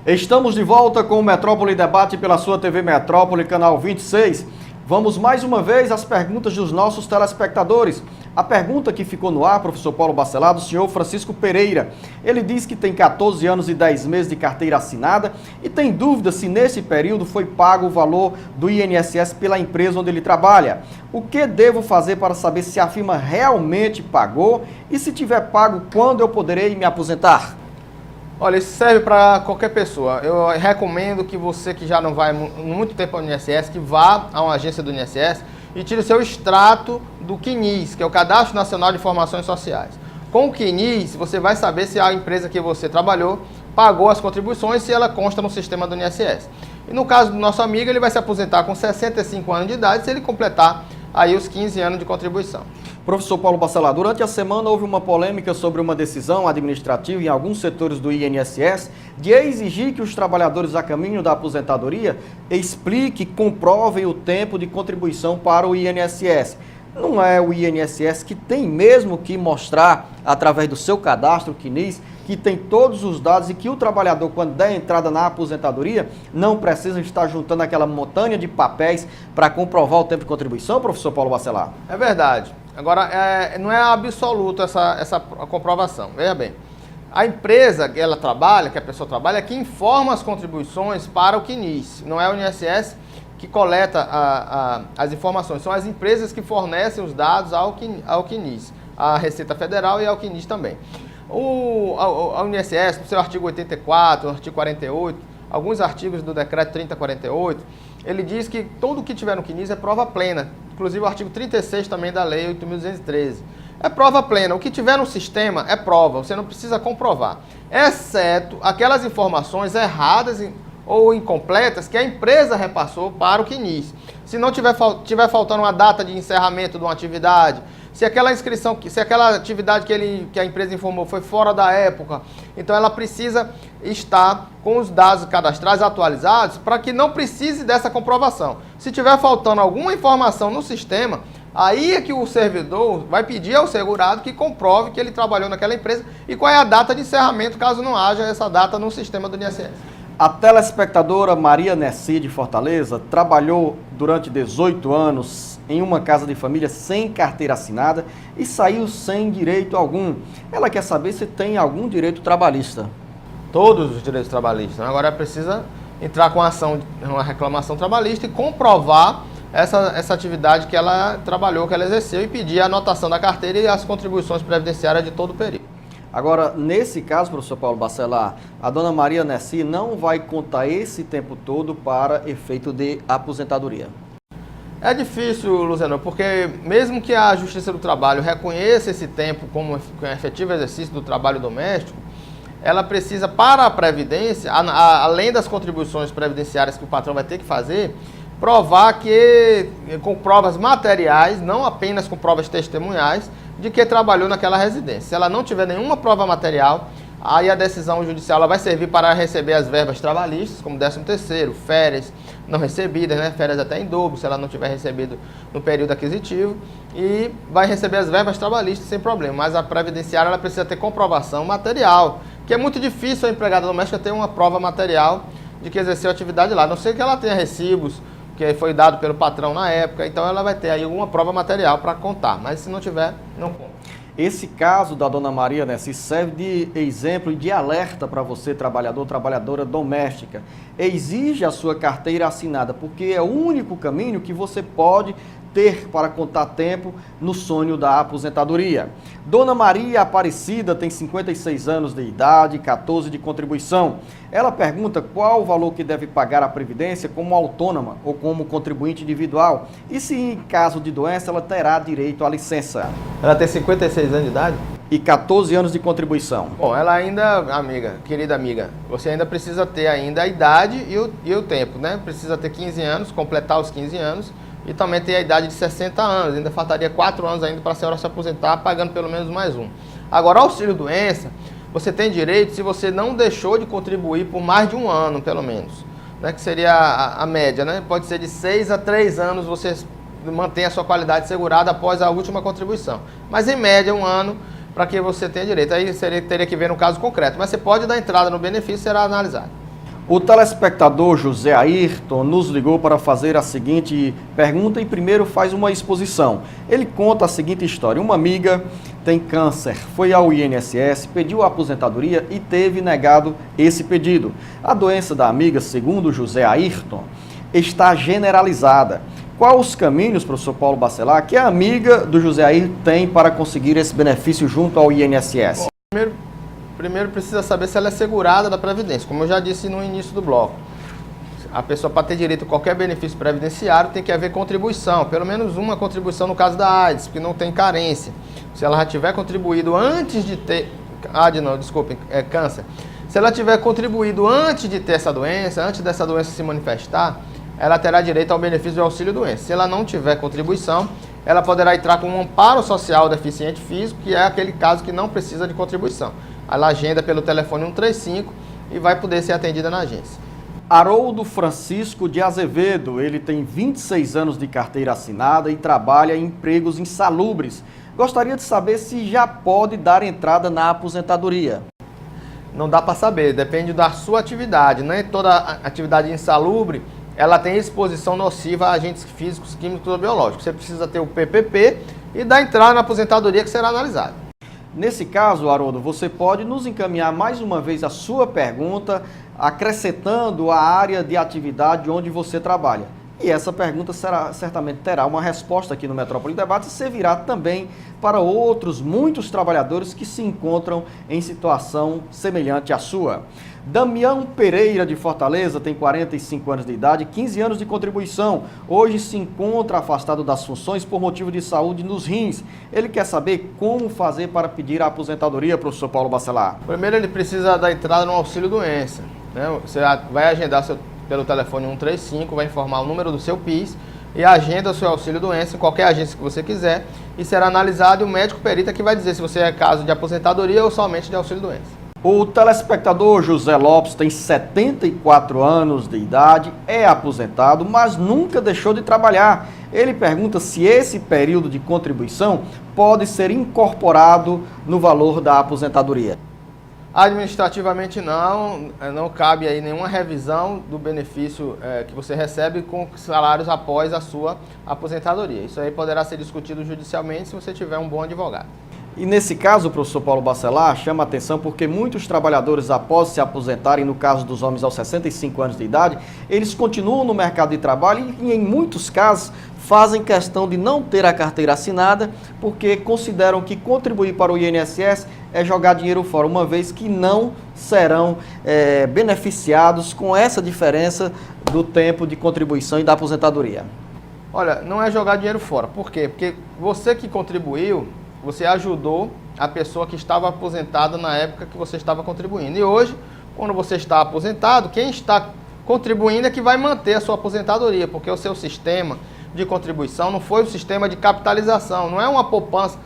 Estamos de volta com o Metrópole Debate pela sua TV Metrópole, canal 26. Vamos mais uma vez às perguntas dos nossos telespectadores. A pergunta que ficou no ar, professor Paulo Bacelar, do senhor Francisco Pereira. Ele diz que tem 14 anos e 10 meses de carteira assinada e tem dúvida se nesse período foi pago o valor do INSS pela empresa onde ele trabalha. O que devo fazer para saber se a firma realmente pagou e se tiver pago, quando eu poderei me aposentar? Olha, isso serve para qualquer pessoa. Eu recomendo que você que já não vai muito tempo ao INSS, que vá a uma agência do INSS e tire o seu extrato do CNIS, que é o Cadastro Nacional de Informações Sociais. Com o CNIS, você vai saber se a empresa que você trabalhou pagou as contribuições, se ela consta no sistema do INSS. E no caso do nosso amigo, ele vai se aposentar com 65 anos de idade, se ele completar aí os 15 anos de contribuição. Professor Paulo Bacelar, durante a semana houve uma polêmica sobre uma decisão administrativa em alguns setores do INSS de exigir que os trabalhadores a caminho da aposentadoria expliquem e comprovem o tempo de contribuição para o INSS. Não é o INSS que tem mesmo que mostrar, através do seu cadastro, CNIS, que tem todos os dados e que o trabalhador, quando der entrada na aposentadoria, não precisa estar juntando aquela montanha de papéis para comprovar o tempo de contribuição, professor Paulo Bacelar? É verdade. Agora, não é absoluto essa comprovação. Veja bem, a empresa que ela trabalha, que a pessoa trabalha, é que informa as contribuições para o CNIS. Não é o INSS que coleta as informações. São as empresas que fornecem os dados ao CNIS, à Receita Federal e ao CNIS também. O INSS, no seu artigo 84, no artigo 48, alguns artigos do decreto 3048, ele diz que tudo que tiver no CNIS é prova plena. Inclusive o artigo 36 também da lei 8.213. É prova plena. O que tiver no sistema é prova. Você não precisa comprovar. Exceto aquelas informações erradas ou incompletas que a empresa repassou para o CNIS. Se não tiver faltando uma data de encerramento de uma atividade, se aquela inscrição, se aquela atividade que a empresa informou foi fora da época, então ela precisa estar com os dados cadastrais atualizados para que não precise dessa comprovação. Se tiver faltando alguma informação no sistema, aí é que o servidor vai pedir ao segurado que comprove que ele trabalhou naquela empresa e qual é a data de encerramento, caso não haja essa data no sistema do INSS. A telespectadora Maria Nessi, de Fortaleza, trabalhou durante 18 anos em uma casa de família sem carteira assinada e saiu sem direito algum. Ela quer saber se tem algum direito trabalhista. Todos os direitos trabalhistas. Agora precisa entrar com uma reclamação trabalhista e comprovar essa atividade que ela trabalhou, que ela exerceu, e pedir a anotação da carteira e as contribuições previdenciárias de todo o período. Agora, nesse caso, professor Paulo Bacelar, a dona Maria Nessi não vai contar esse tempo todo para efeito de aposentadoria. É difícil, Luciano, porque mesmo que a Justiça do Trabalho reconheça esse tempo como efetivo exercício do trabalho doméstico, ela precisa, para a Previdência, além das contribuições previdenciárias que o patrão vai ter que fazer, provar que, com provas materiais, não apenas com provas testemunhais, de que trabalhou naquela residência. Se ela não tiver nenhuma prova material, aí a decisão judicial ela vai servir para receber as verbas trabalhistas, como 13º, férias não recebidas, né? Férias até em dobro, se ela não tiver recebido no período aquisitivo, e vai receber as verbas trabalhistas sem problema. Mas a previdenciária ela precisa ter comprovação material, que é muito difícil a empregada doméstica ter uma prova material de que exerceu atividade lá, a não ser que ela tenha recibos, que foi dado pelo patrão na época, então ela vai ter aí alguma prova material para contar, mas se não tiver, não conta. Esse caso da dona Maria Nessi serve de exemplo e de alerta para você, trabalhador, trabalhadora doméstica. Exige a sua carteira assinada, porque é o único caminho que você pode ter para contar tempo no sonho da aposentadoria. Dona Maria Aparecida tem 56 anos de idade, 14 de contribuição. Ela pergunta qual o valor que deve pagar a Previdência como autônoma ou como contribuinte individual e se em caso de doença ela terá direito à licença. Ela tem 56 anos de idade? E 14 anos de contribuição. Bom, ela ainda, querida amiga, você ainda precisa ter ainda a idade e o tempo, né? Precisa ter 15 anos, completar os 15 anos, e também tem a idade de 60 anos, ainda faltaria 4 anos ainda para a senhora se aposentar, pagando pelo menos mais um. Agora, auxílio doença, você tem direito se você não deixou de contribuir por mais de um ano, pelo menos, né? Que seria a média, né? Pode ser de 6 a 3 anos você mantém a sua qualidade segurada após a última contribuição. Mas em média, um ano para que você tenha direito. Aí teria que ver no caso concreto, mas você pode dar entrada no benefício e será analisado. O telespectador José Ayrton nos ligou para fazer a seguinte pergunta e primeiro faz uma exposição. Ele conta a seguinte história. Uma amiga tem câncer, foi ao INSS, pediu a aposentadoria e teve negado esse pedido. A doença da amiga, segundo José Ayrton, está generalizada. Quais os caminhos, professor Paulo Bacelar, que a amiga do José Ayrton tem para conseguir esse benefício junto ao INSS? Primeiro precisa saber se ela é segurada da Previdência. Como eu já disse no início do bloco, a pessoa, para ter direito a qualquer benefício previdenciário, tem que haver contribuição, pelo menos uma contribuição no caso da AIDS, porque não tem carência. Se ela já tiver contribuído antes de ter... câncer. Se ela tiver contribuído antes de ter essa doença, antes dessa doença se manifestar, ela terá direito ao benefício do auxílio-doença. Se ela não tiver contribuição, ela poderá entrar com um amparo social deficiente físico, que é aquele caso que não precisa de contribuição. Ela agenda pelo telefone 135 e vai poder ser atendida na agência. Haroldo Francisco de Azevedo, ele tem 26 anos de carteira assinada e trabalha em empregos insalubres. Gostaria de saber se já pode dar entrada na aposentadoria. Não dá para saber, depende da sua atividade. Nem toda atividade insalubre ela tem exposição nociva a agentes físicos, químicos ou biológicos. Você precisa ter o PPP e dar entrada na aposentadoria que será analisada. Nesse caso, Haroldo, você pode nos encaminhar mais uma vez a sua pergunta, acrescentando a área de atividade onde você trabalha. E essa pergunta certamente terá uma resposta aqui no Metrópole Debate e servirá também para outros muitos trabalhadores que se encontram em situação semelhante à sua. Damião Pereira, de Fortaleza, tem 45 anos de idade, 15 anos de contribuição. Hoje se encontra afastado das funções por motivo de saúde nos rins. Ele quer saber como fazer para pedir a aposentadoria, professor Paulo Bacelar. Primeiro ele precisa da entrada no auxílio-doença. Você vai agendar pelo telefone 135, vai informar o número do seu PIS e agenda o seu auxílio-doença em qualquer agência que você quiser e será analisado e o médico perita que vai dizer se você é caso de aposentadoria ou somente de auxílio-doença. O telespectador José Lopes tem 74 anos de idade, é aposentado, mas nunca deixou de trabalhar. Ele pergunta se esse período de contribuição pode ser incorporado no valor da aposentadoria. Administrativamente não cabe aí nenhuma revisão do benefício que você recebe com salários após a sua aposentadoria. Isso aí poderá ser discutido judicialmente se você tiver um bom advogado. E nesse caso, professor Paulo Bacelar, chama a atenção porque muitos trabalhadores, após se aposentarem, no caso dos homens aos 65 anos de idade, eles continuam no mercado de trabalho e, em muitos casos, fazem questão de não ter a carteira assinada porque consideram que contribuir para o INSS é jogar dinheiro fora, uma vez que não serão beneficiados com essa diferença do tempo de contribuição e da aposentadoria. Olha, não é jogar dinheiro fora. Por quê? Porque você que contribuiu, você ajudou a pessoa que estava aposentada na época que você estava contribuindo. E hoje, quando você está aposentado, quem está contribuindo é que vai manter a sua aposentadoria, porque o seu sistema de contribuição não foi o sistema de capitalização, não é uma poupança.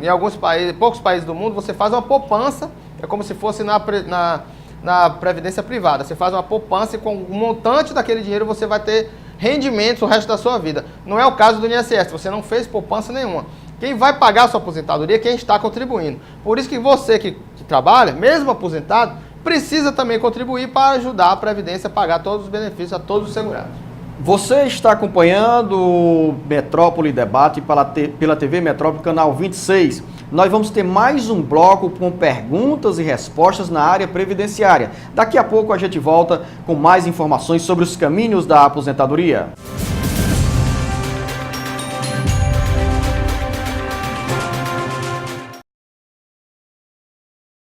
Em alguns países, poucos países do mundo, você faz uma poupança, é como se fosse na previdência privada. Você faz uma poupança e com o montante daquele dinheiro você vai ter rendimentos o resto da sua vida. Não é o caso do INSS, você não fez poupança nenhuma. Quem vai pagar a sua aposentadoria é quem está contribuindo. Por isso que você que trabalha, mesmo aposentado, precisa também contribuir para ajudar a Previdência a pagar todos os benefícios a todos os segurados. Você está acompanhando o Metrópole Debate pela TV Metrópole, canal 26. Nós vamos ter mais um bloco com perguntas e respostas na área previdenciária. Daqui a pouco a gente volta com mais informações sobre os caminhos da aposentadoria.